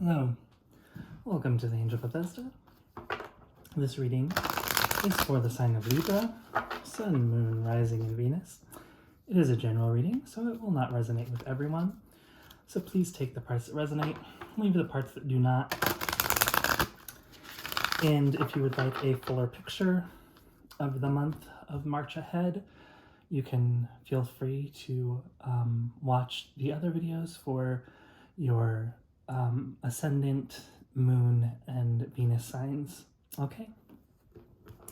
Hello, welcome to the Angel Bethesda. This reading is for the sign of Libra, Sun, Moon, Rising, and Venus. It is a general reading, so it will not resonate with everyone. So please take the parts that resonate, leave the parts that do not. And if you would like a fuller picture of the month of March ahead, you can feel free to watch the other videos for your ascendant, moon, and Venus signs. Okay,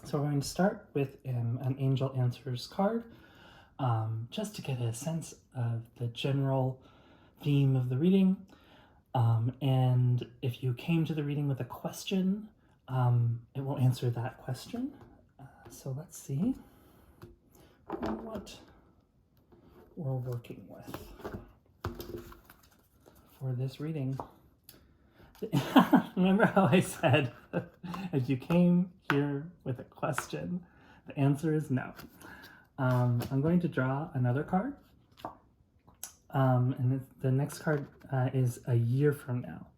so we're going to start with an Angel Answers card, just to get a sense of the general theme of the reading. And if you came to the reading with a question, it will answer that question. So let's see what we're working with for this reading. Remember how I said, if you came here with a question, the answer is no. I'm going to draw another card. And the next card is a year from now.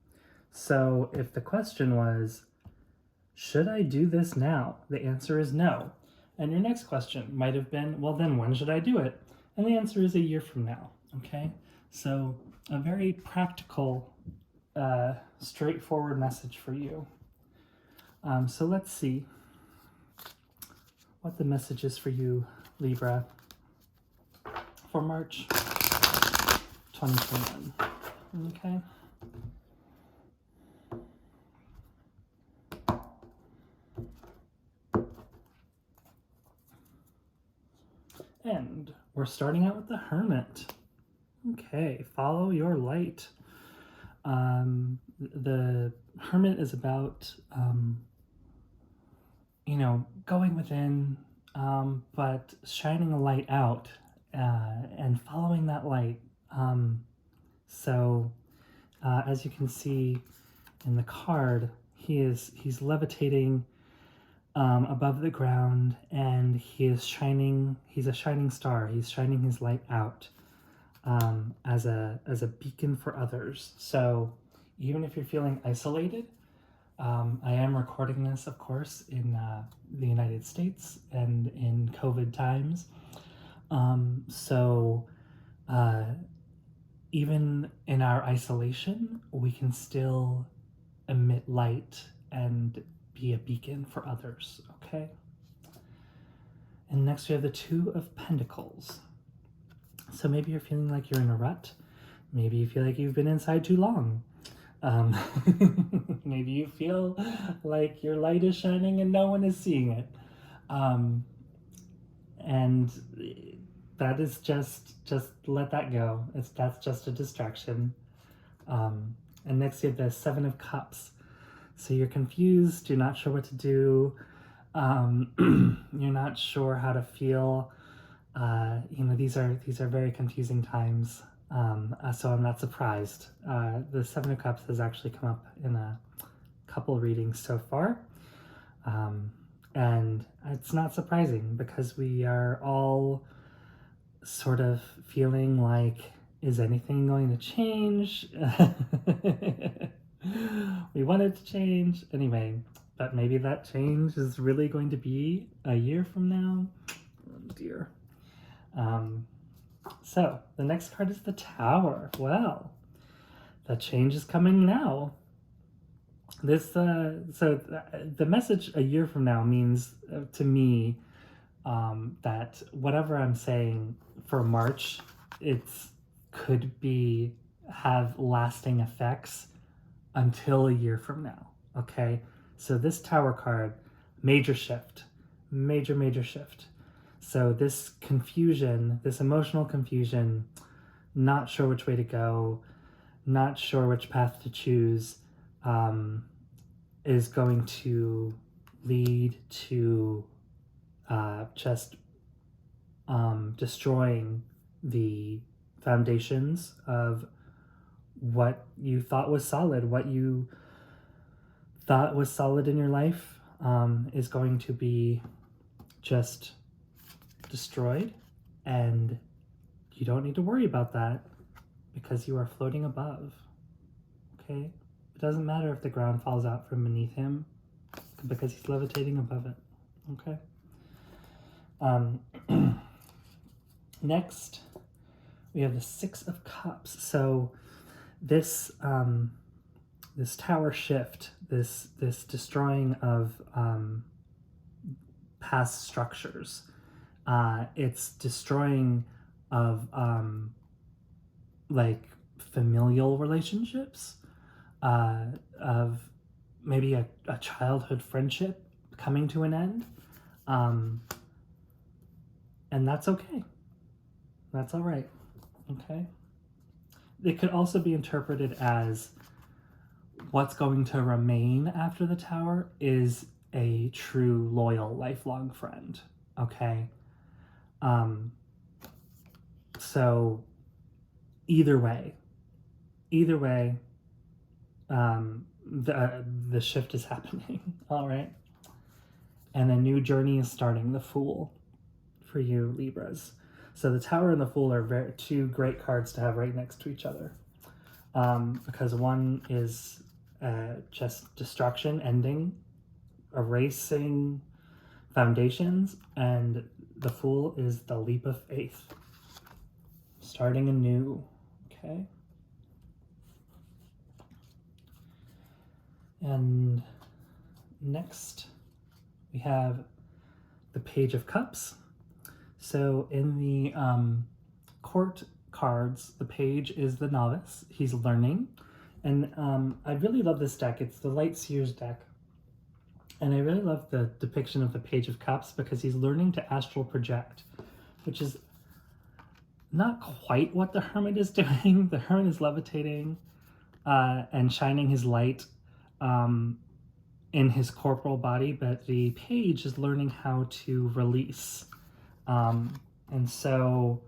So if the question was, should I do this now? The answer is no. And your next question might have been, well, then when should I do it? And the answer is a year from now. Okay? So a very practical, straightforward message for you. So let's see what the message is for you, Libra, for March 2021. Okay. And we're starting out with the Hermit. Okay, follow your light. The Hermit is about, going within, but shining a light out and following that light. So as you can see in the card, he's levitating above the ground, and he's a shining star. He's shining his light out as a beacon for others. So even if you're feeling isolated, I am recording this, of course, in the United States and in COVID times. So even in our isolation, we can still emit light and be a beacon for others, okay? And next we have the Two of Pentacles. So maybe you're feeling like you're in a rut. Maybe you feel like you've been inside too long. Maybe you feel like your light is shining and no one is seeing it. And that is just let that go. That's just a distraction. And next you have the Seven of Cups. So you're confused, you're not sure what to do, you're not sure how to feel. These are very confusing times. So I'm not surprised. The Seven of Cups has actually come up in a couple readings so far. And it's not surprising because we are all sort of feeling like, is anything going to change? We want it to change anyway, but maybe that change is really going to be a year from now. Oh dear. So the next card is the Tower. Well, the change is coming now. The message a year from now means to me that whatever I'm saying for March, could have lasting effects until a year from now. Okay, so this Tower card, major shift, major shift. So this confusion, this emotional confusion, not sure which way to go, not sure which path to choose, is going to lead to just destroying the foundations of what you thought was solid. What you thought was solid in your life is going to be just destroyed, and you don't need to worry about that because you are floating above. Okay? It doesn't matter if the ground falls out from beneath him because he's levitating above it. Okay. Next, we have the Six of Cups. So this this tower shift, this destroying of past structures, it's destroying of like familial relationships, of maybe a childhood friendship coming to an end, and that's okay. That's all right. Okay. It could also be interpreted as what's going to remain after the tower is a true, loyal, lifelong friend. Okay. So either way, the shift is happening. All right. And a new journey is starting, the Fool, for you Libras. So the Tower and the Fool are two great cards to have right next to each other, because one is just destruction, ending, erasing foundations, and the Fool is the leap of faith, starting anew. Okay. And next we have the Page of Cups. So in the court cards, the page is the novice. He's learning. And I really love this deck. It's the Light Seers deck. And I really love the depiction of the Page of Cups because he's learning to astral project, which is not quite what the Hermit is doing. The Hermit is levitating and shining his light in his corporal body, but the page is learning how to release. And so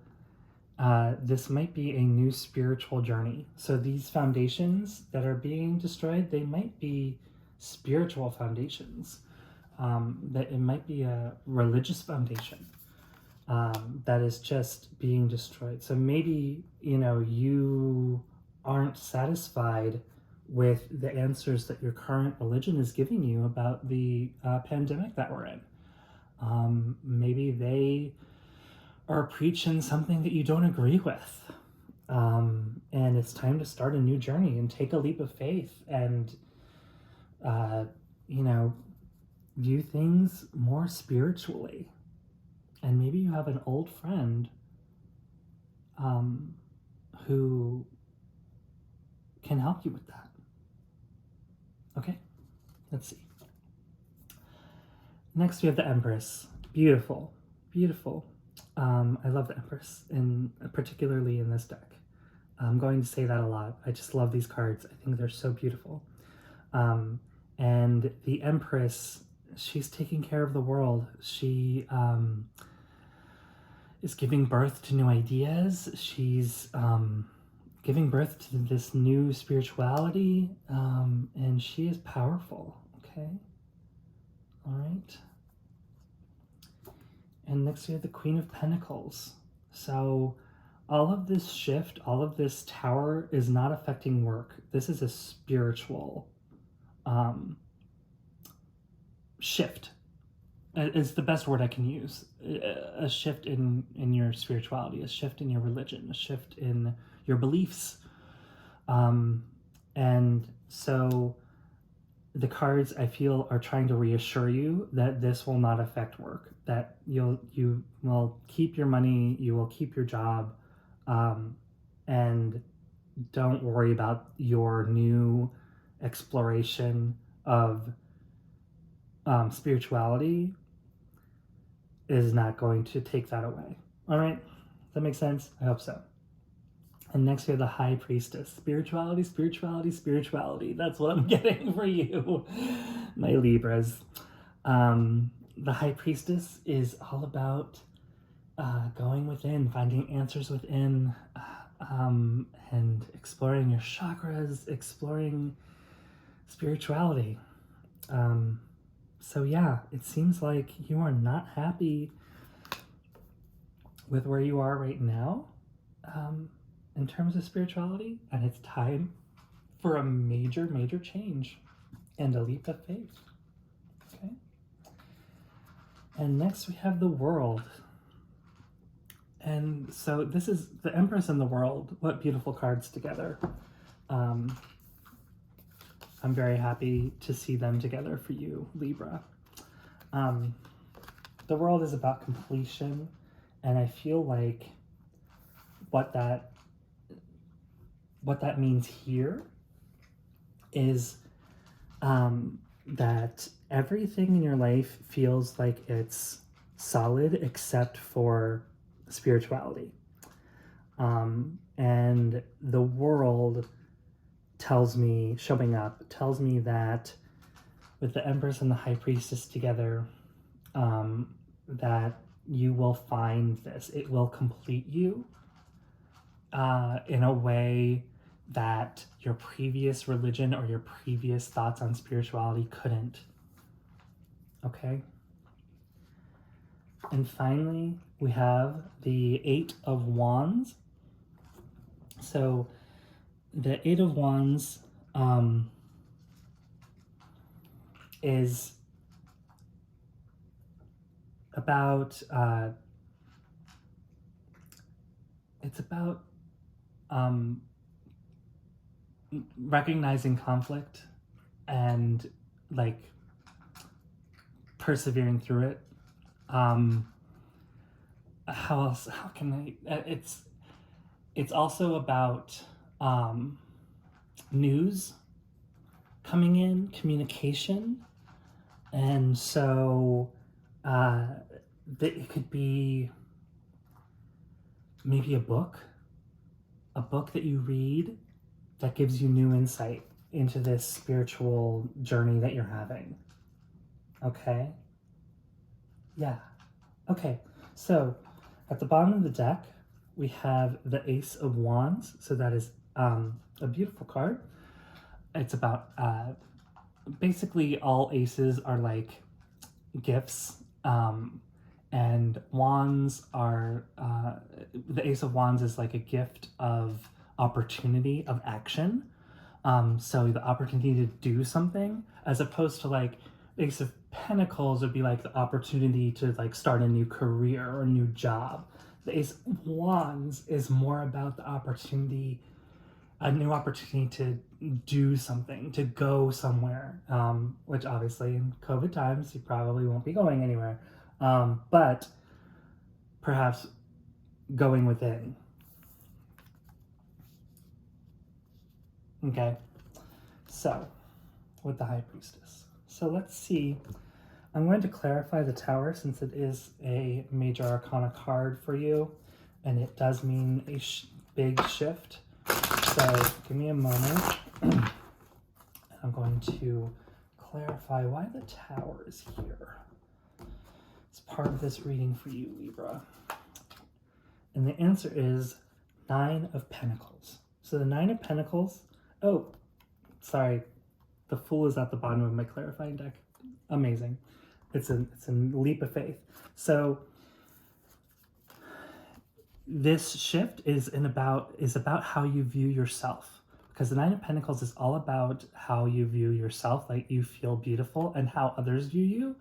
this might be a new spiritual journey. So these foundations that are being destroyed, they might be spiritual foundations. That it might be a religious foundation that is just being destroyed. So maybe, you aren't satisfied with the answers that your current religion is giving you about the pandemic that we're in. Maybe they are preaching something that you don't agree with. And it's time to start a new journey and take a leap of faith and, view things more spiritually. And maybe you have an old friend who can help you with that. Okay, let's see. Next, we have the Empress. Beautiful, beautiful. I love the Empress, particularly in this deck. I'm going to say that a lot. I just love these cards. I think they're so beautiful. And the Empress, she's taking care of the world. She is giving birth to new ideas. She's giving birth to this new spirituality, and she is powerful. Okay. All right. And next we have the Queen of Pentacles. So all of this shift, all of this tower is not affecting work. This is a spiritual shift. It's the best word I can use. A shift in your spirituality, a shift in your religion, a shift in your beliefs. And so the cards, I feel, are trying to reassure you that this will not affect work, that you will keep your money, you will keep your job, and don't worry about your new exploration of spirituality is not going to take that away. All right, that makes sense? I hope so. And next we have the High Priestess. Spirituality, spirituality, spirituality. That's what I'm getting for you, my Libras. The High Priestess is all about going within, finding answers within, and exploring your chakras, exploring spirituality. So yeah, it seems like you are not happy with where you are right now. In terms of spirituality, and it's time for a major, major change and a leap of faith. Okay. And next we have the World. And so this is the Empress and the World. What beautiful cards together. I'm very happy to see them together for you, Libra. The World is about completion, and I feel like what that means here is that everything in your life feels like it's solid except for spirituality. And the World tells me, showing up, tells me that with the Empress and the High Priestess together, that you will find this. It will complete you in a way that your previous religion or your previous thoughts on spirituality couldn't. Okay? And finally, we have the Eight of Wands. So the Eight of Wands is about it's about recognizing conflict and like persevering through it. How else? How can I? It's also about news coming in, communication, and so it could be maybe a book that you read that gives you new insight into this spiritual journey that you're having. Okay? Yeah. Okay, so at the bottom of the deck, we have the Ace of Wands. So that is a beautiful card. It's about, basically all aces are like gifts. And wands are, the Ace of Wands is like a gift of opportunity, of action. So the opportunity to do something, as opposed to like Ace of Pentacles would be like the opportunity to like start a new career or a new job. The Ace of Wands is more about the opportunity, a new opportunity to do something, to go somewhere, which obviously in COVID times, you probably won't be going anywhere. But perhaps going within. Okay, so with the High Priestess. So let's see. I'm going to clarify the Tower since it is a major arcana card for you, and it does mean a big shift. So give me a moment. I'm going to clarify why the Tower is here. It's part of this reading for you, Libra. And the answer is Nine of Pentacles. So the Nine of Pentacles, oh, sorry, the Fool is at the bottom of my clarifying deck. Amazing. It's a leap of faith. So this shift is about how you view yourself. Because the Nine of Pentacles is all about how you view yourself, like you feel beautiful, and how others view you.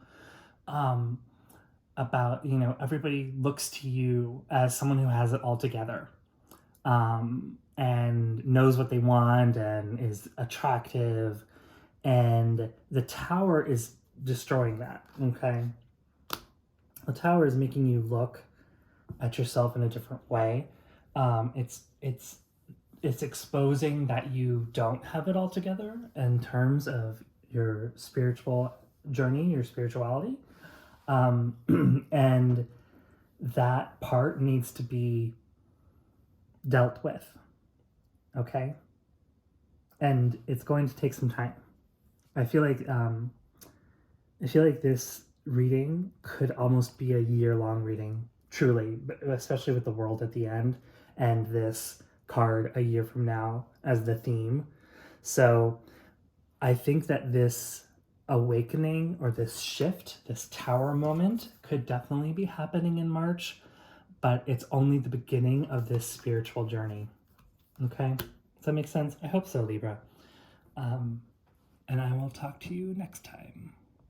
About, you know, everybody looks to you as someone who has it all together, and knows what they want and is attractive. And the Tower is destroying that, okay? The Tower is making you look at yourself in a different way. It's exposing that you don't have it all together in terms of your spiritual journey, your spirituality. And that part needs to be dealt with, okay? And it's going to take some time. I feel like this reading could almost be a year-long reading, truly, especially with the World at the end and this card a year from now as the theme. So I think that this awakening or this shift, this Tower moment, could definitely be happening in March, but it's only the beginning of this spiritual journey. Okay? Does that make sense? I hope so, Libra. And I will talk to you next time.